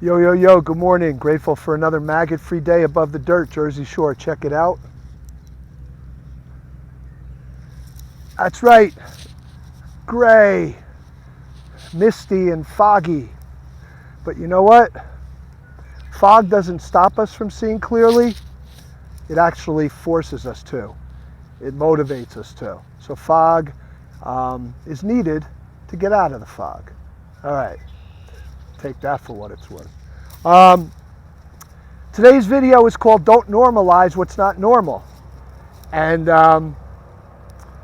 Yo, yo, yo, good morning. Grateful for another maggot-free day above the dirt, Jersey Shore. Check it out. That's right. Gray, misty, and foggy. But you know what? Fog doesn't stop us from seeing clearly. It actually forces us to. It motivates us to. So fog is needed to get out of the fog. All right. Take that for what it's worth. Um, Today's video is called Don't Normalize What's Not Normal. And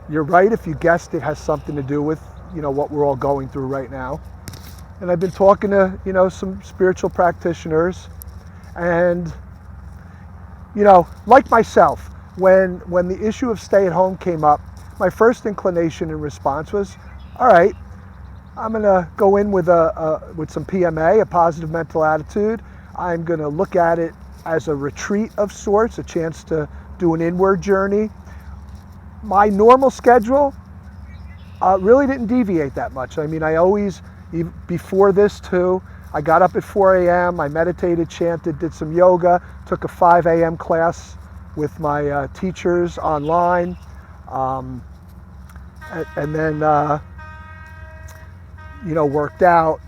you're right if you guessed it has something to do with, what we're all going through right now. And I've been talking to, some spiritual practitioners and, like myself, when the issue of stay at home came up, my first inclination and response was, all right, I'm going to go in with some PMA, a positive mental attitude. I'm going to look at it as a retreat of sorts, a chance to do an inward journey. My normal schedule really didn't deviate that much. I mean, I always, before this too, I got up at 4 a.m., I meditated, chanted, did some yoga, took a 5 a.m. class with my teachers online, and then, worked out.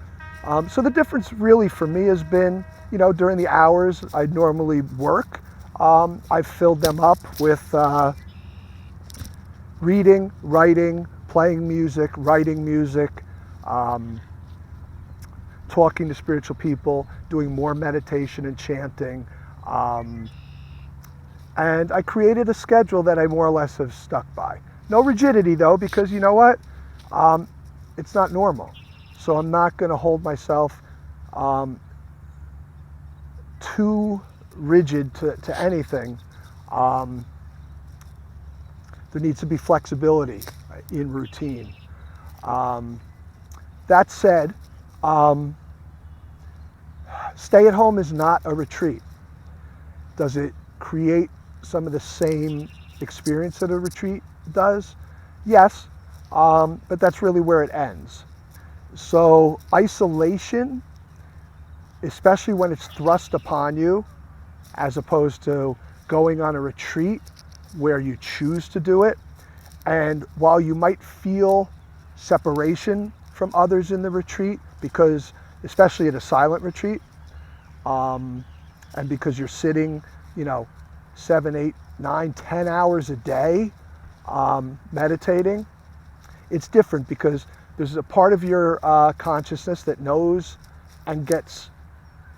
So the difference really for me has been, during the hours I normally work, I've filled them up with reading, writing, playing music, writing music, talking to spiritual people, doing more meditation and chanting. And I created a schedule that I more or less have stuck by. No rigidity though, because you know what? It's not normal. So I'm not going to hold myself too rigid to anything. There needs to be flexibility in routine. That said, stay at home is not a retreat. Does it create some of the same experience that a retreat does? Yes, but that's really where it ends. So isolation, especially when it's thrust upon you, as opposed to going on a retreat where you choose to do it, and while you might feel separation from others in the retreat, because especially at a silent retreat, and because you're sitting, 7, 8, 9, 10 hours a day meditating, it's different because there's a part of your consciousness that knows and gets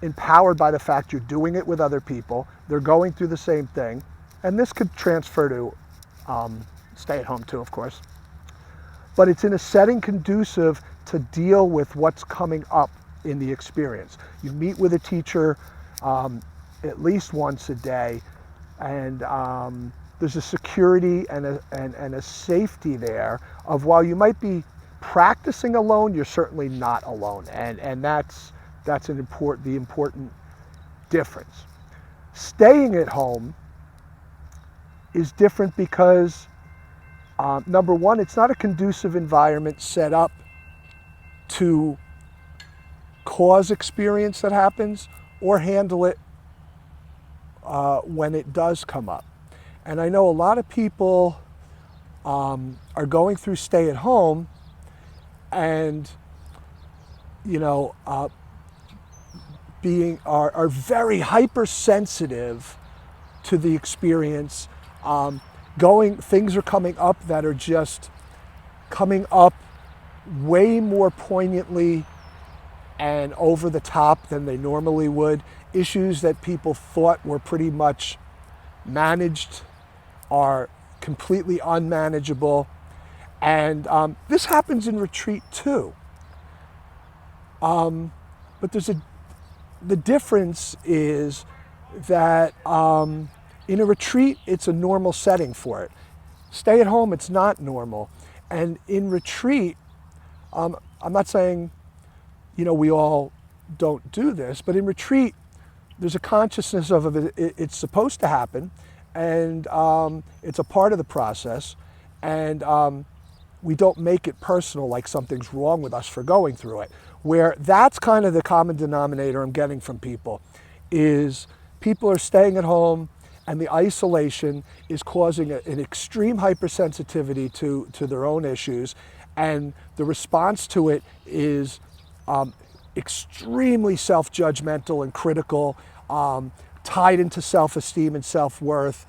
empowered by the fact you're doing it with other people. They're going through the same thing. And this could transfer to stay at home too, of course. But it's in a setting conducive to deal with what's coming up in the experience. You meet with a teacher at least once a day, and there's a security and a safety there of while you might be practicing alone, you're certainly not alone, and that's the important difference. Staying at home is different because number one, it's not a conducive environment set up to cause experience that happens or handle it when it does come up. And I know a lot of people are going through stay at home and are very hypersensitive to the experience. Things are coming up that are just coming up way more poignantly and over the top than they normally would. Issues that people thought were pretty much managed are completely unmanageable. And this happens in retreat too. But the difference is that in a retreat, it's a normal setting for it. Stay at home, it's not normal. And in retreat, I'm not saying, we all don't do this, but in retreat, there's a consciousness of it. It's supposed to happen, and it's a part of the process. And we don't make it personal, like something's wrong with us for going through it. Where that's kind of the common denominator I'm getting from people, is people are staying at home and the isolation is causing an extreme hypersensitivity to their own issues, and the response to it is extremely self-judgmental and critical, tied into self-esteem and self-worth.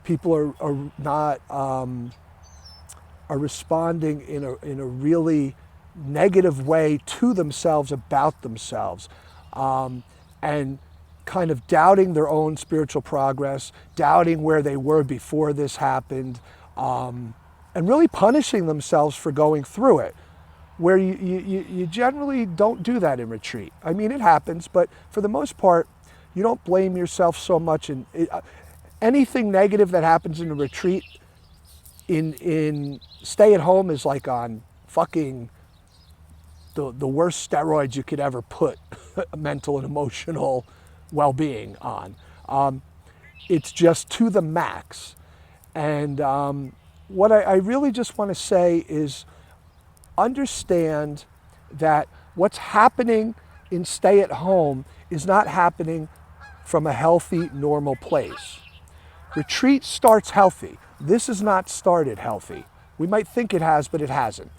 People are not are responding in a really negative way to themselves about themselves, and kind of doubting their own spiritual progress, doubting where they were before this happened, and really punishing themselves for going through it, where you generally don't do that in retreat. I mean, it happens, but for the most part, you don't blame yourself so much. Anything negative that happens in a retreat, in stay at home, is like on fucking the worst steroids you could ever put mental and emotional well-being on. It's just to the max. And what I really just want to say is, understand that what's happening in stay at home is not happening from a healthy, normal place. Retreat starts healthy. This is not started healthy. We might think it has, but it hasn't.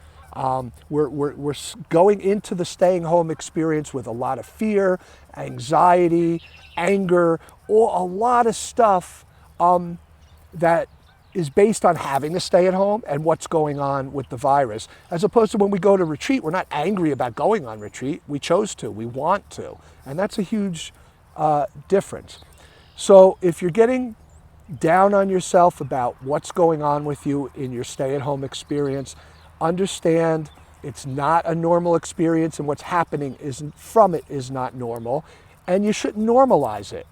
We're going into the staying home experience with a lot of fear, anxiety, anger, or a lot of stuff that is based on having to stay at home and what's going on with the virus. As opposed to when we go to retreat, we're not angry about going on retreat. We chose to, we want to. And that's a huge difference. So if you're getting down on yourself about what's going on with you in your stay-at-home experience, understand it's not a normal experience, and what's happening from it is not normal, and you shouldn't normalize it,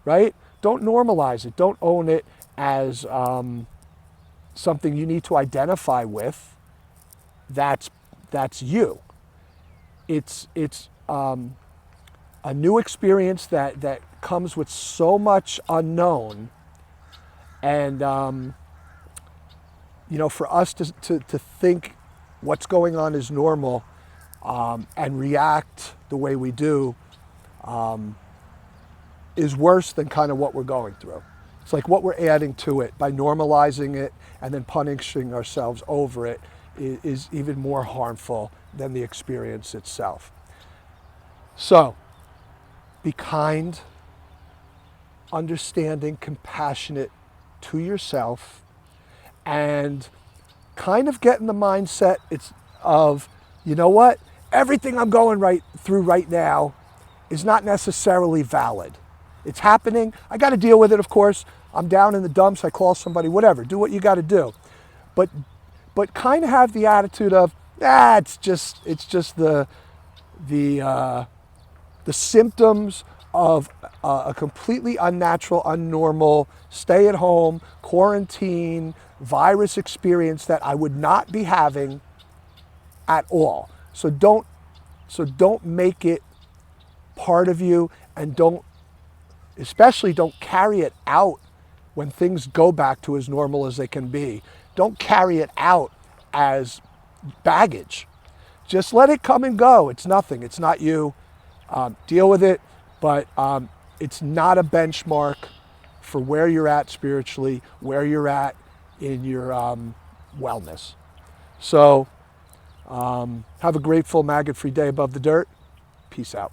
right? Don't normalize it. Don't own it as something you need to identify with. That's you. It's a new experience that comes with so much unknown. And, for us to think what's going on is normal and react the way we do is worse than kind of what we're going through. It's like what we're adding to it by normalizing it and then punishing ourselves over it is even more harmful than the experience itself. So, be kind, understanding, compassionate to yourself, and kind of get in the mindset of, you know what, everything I'm going through right now is not necessarily valid. It's happening. I got to deal with it, of course. I'm down in the dumps. I call somebody, whatever. Do what you got to do. But kind of have the attitude of, it's just the symptoms of a completely unnatural, unnormal, stay-at-home, quarantine, virus experience that I would not be having at all. So don't make it part of you, and especially don't carry it out when things go back to as normal as they can be. Don't carry it out as baggage. Just let it come and go. It's nothing. It's not you. Deal with it, but it's not a benchmark for where you're at spiritually, where you're at in your wellness. So have a grateful, maggot-free day above the dirt. Peace out.